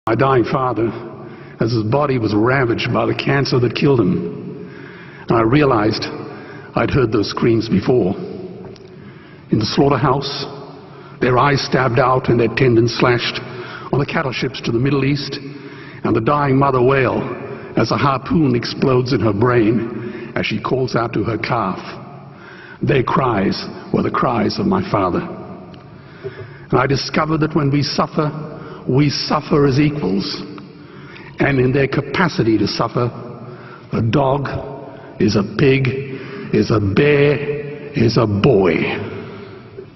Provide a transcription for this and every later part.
My dying father, as his body was ravaged by the cancer that killed him, and I realized I'd heard those screams before. In the slaughterhouse, their eyes stabbed out and their tendons slashed, on the cattle ships to the Middle East, and the dying mother wail as a harpoon explodes in her brain as she calls out to her calf. Their cries were the cries of my father. And I discovered that when we suffer as equals, and in their capacity to suffer, a dog is a pig, is a bear, is a boy.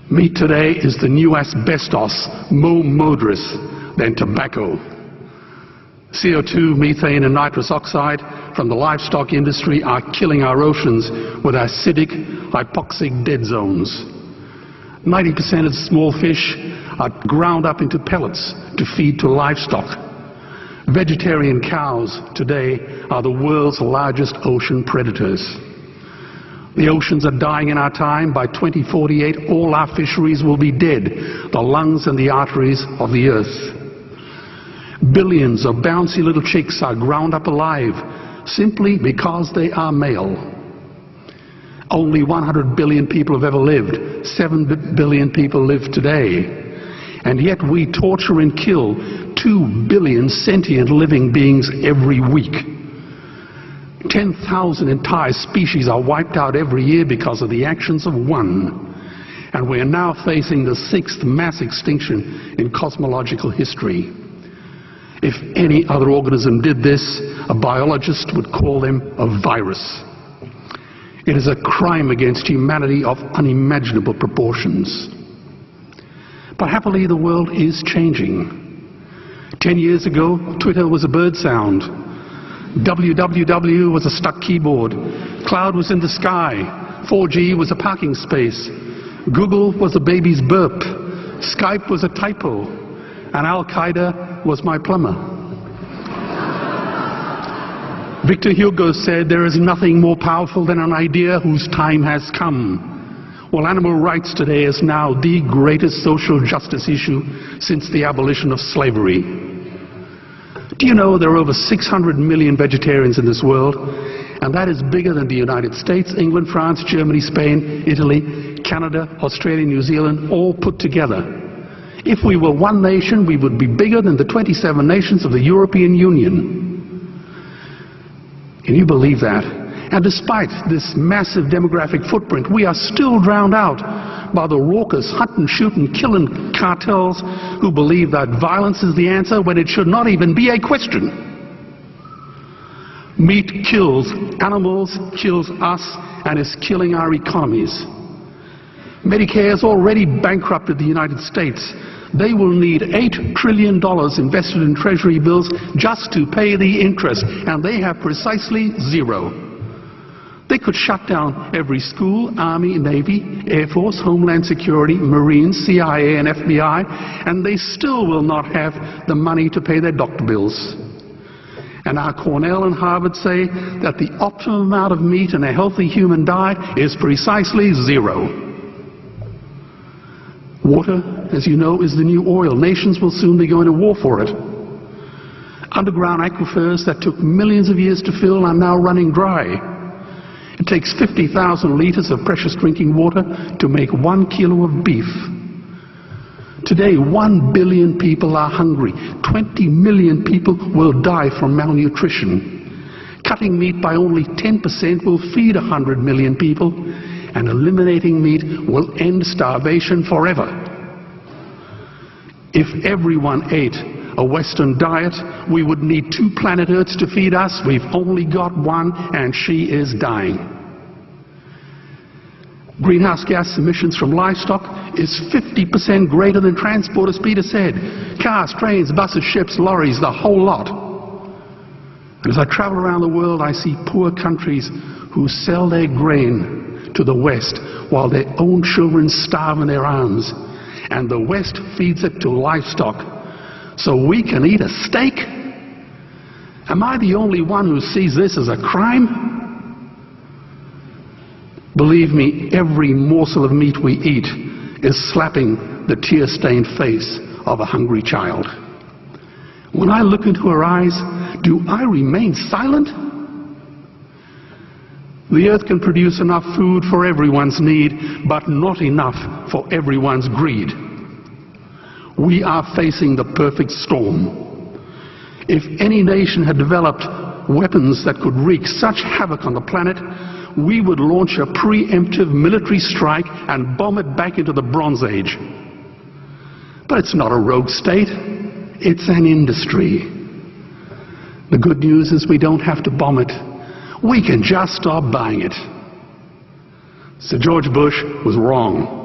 Meat today is the new asbestos, more murderous than tobacco. CO2, methane and nitrous oxide from the livestock industry are killing our oceans with acidic, hypoxic dead zones. 90% of small fish are ground up into pellets to feed to livestock. Vegetarian cows today are the world's largest ocean predators. The oceans are dying in our time. By 2048, all our fisheries will be dead, the lungs and the arteries of the earth. Billions of bouncy little chicks are ground up alive simply because they are male. Only 100 billion people have ever lived. 7 billion people live today. And yet we torture and kill 2 billion sentient living beings every week. 10,000 entire species are wiped out every year because of the actions of one. And we are now facing the 6th mass extinction in cosmological history. If any other organism did this, a biologist would call them a virus. It is a crime against humanity of unimaginable proportions. But happily, the world is changing. 10 years ago, Twitter was a bird sound. www was a stuck keyboard. Cloud was in the sky. 4G was a parking space. Google was a baby's burp. Skype was a typo. And Al-Qaeda was my plumber. Victor Hugo said, "There is nothing more powerful than an idea whose time has come." Well, animal rights today is now the greatest social justice issue since the abolition of slavery. Do you know there are over 600 million vegetarians in this world? And that is bigger than the United States, England, France, Germany, Spain, Italy, Canada, Australia, New Zealand, all put together. If we were one nation, we would be bigger than the 27 nations of the European Union. Can you believe that? And despite this massive demographic footprint, we are still drowned out by the raucous hunt and shoot and killing cartels who believe that violence is the answer when it should not even be a question. Meat kills animals, kills us, and is killing our economies. Medicare has already bankrupted the United States. They will need $8 trillion invested in treasury bills just to pay the interest, and they have precisely zero. They could shut down every school, Army, Navy, Air Force, Homeland Security, Marines, CIA and FBI, and they still will not have the money to pay their doctor bills. And our Cornell and Harvard say that the optimum amount of meat in a healthy human diet is precisely zero. Water, as you know, is the new oil. Nations will soon be going to war for it. Underground aquifers that took millions of years to fill are now running dry. It takes 50,000 liters of precious drinking water to make 1 kilo of beef. Today, 1 billion people are hungry. 20 million people will die from malnutrition. Cutting meat by only 10% will feed 100 million people, and eliminating meat will end starvation forever. If everyone ate a Western diet, we would need 2 planet Earths to feed us. We've only got one, and she is dying. Greenhouse gas emissions from livestock is 50% greater than transport, as Peter said. Cars, trains, buses, ships, lorries, the whole lot. And as I travel around the world, I see poor countries who sell their grain to the West while their own children starve in their arms. And the West feeds it to livestock so we can eat a steak? Am I the only one who sees this as a crime? Believe me, every morsel of meat we eat is slapping the tear-stained face of a hungry child. When I look into her eyes, do I remain silent? The earth can produce enough food for everyone's need, but not enough for everyone's greed. We are facing the perfect storm. If any nation had developed weapons that could wreak such havoc on the planet, we would launch a preemptive military strike and bomb it back into the Bronze Age. But it's not a rogue state, it's an industry. The good news is we don't have to bomb it. We can just stop buying it. Sir George Bush was wrong.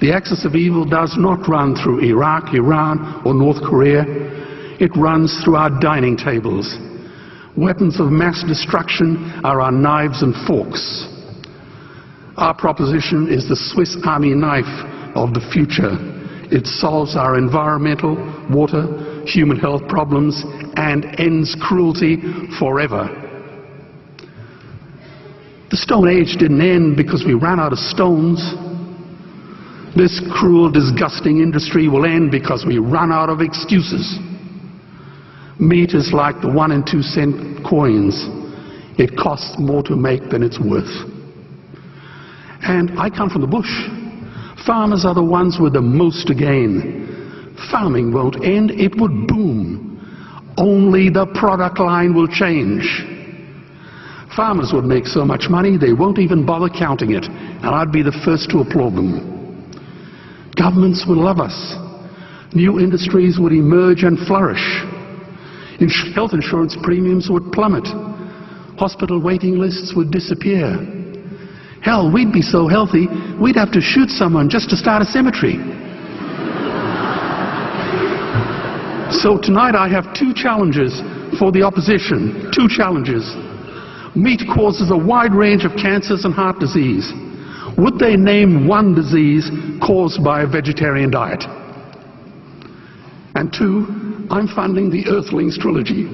The axis of evil does not run through Iraq, Iran, or North Korea. It runs through our dining tables. Weapons of mass destruction are our knives and forks. Our proposition is the Swiss Army knife of the future. It solves our environmental, water, human health problems and ends cruelty forever. The Stone Age didn't end because we ran out of stones. This cruel, disgusting industry will end because we run out of excuses. Meat is like the 1 and 2 cent coins. It costs more to make than it's worth. And I come from the bush. Farmers are the ones with the most to gain. Farming won't end, it would boom. Only the product line will change. Farmers would make so much money they won't even bother counting it, and I'd be the first to applaud them. Governments would love us. New industries would emerge and flourish. Health insurance premiums would plummet. Hospital waiting lists would disappear. Hell, we'd be so healthy, we'd have to shoot someone just to start a cemetery. So tonight I have 2 challenges for the opposition. 2 challenges. Meat causes a wide range of cancers and heart disease. Would they name one disease caused by a vegetarian diet? And 2, I'm funding the Earthlings trilogy.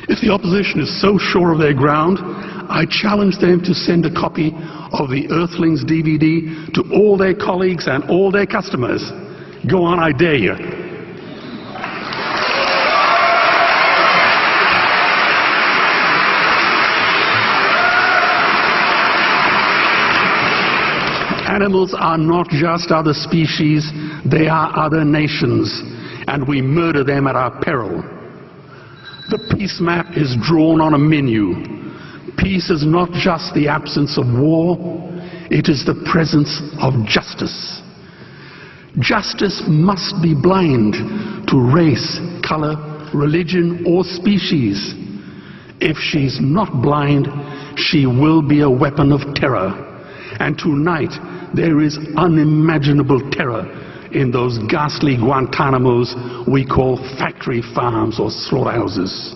If the opposition is so sure of their ground, I challenge them to send a copy of the Earthlings DVD to all their colleagues and all their customers. Go on, I dare you. Animals are not just other species, they are other nations, and we murder them at our peril. The peace map is drawn on a menu. Peace is not just the absence of war, it is the presence of justice. Justice must be blind to race, color, religion, or species. If she's not blind, she will be a weapon of terror. And tonight, there is unimaginable terror in those ghastly Guantanamos we call factory farms or slaughterhouses.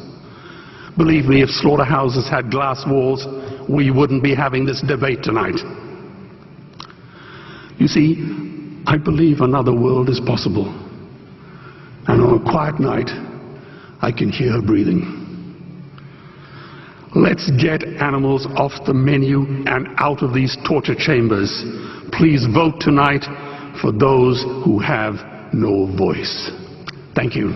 Believe me, if slaughterhouses had glass walls, we wouldn't be having this debate tonight. You see, I believe another world is possible. And on a quiet night, I can hear her breathing. Let's get animals off the menu and out of these torture chambers. Please vote tonight for those who have no voice. Thank you.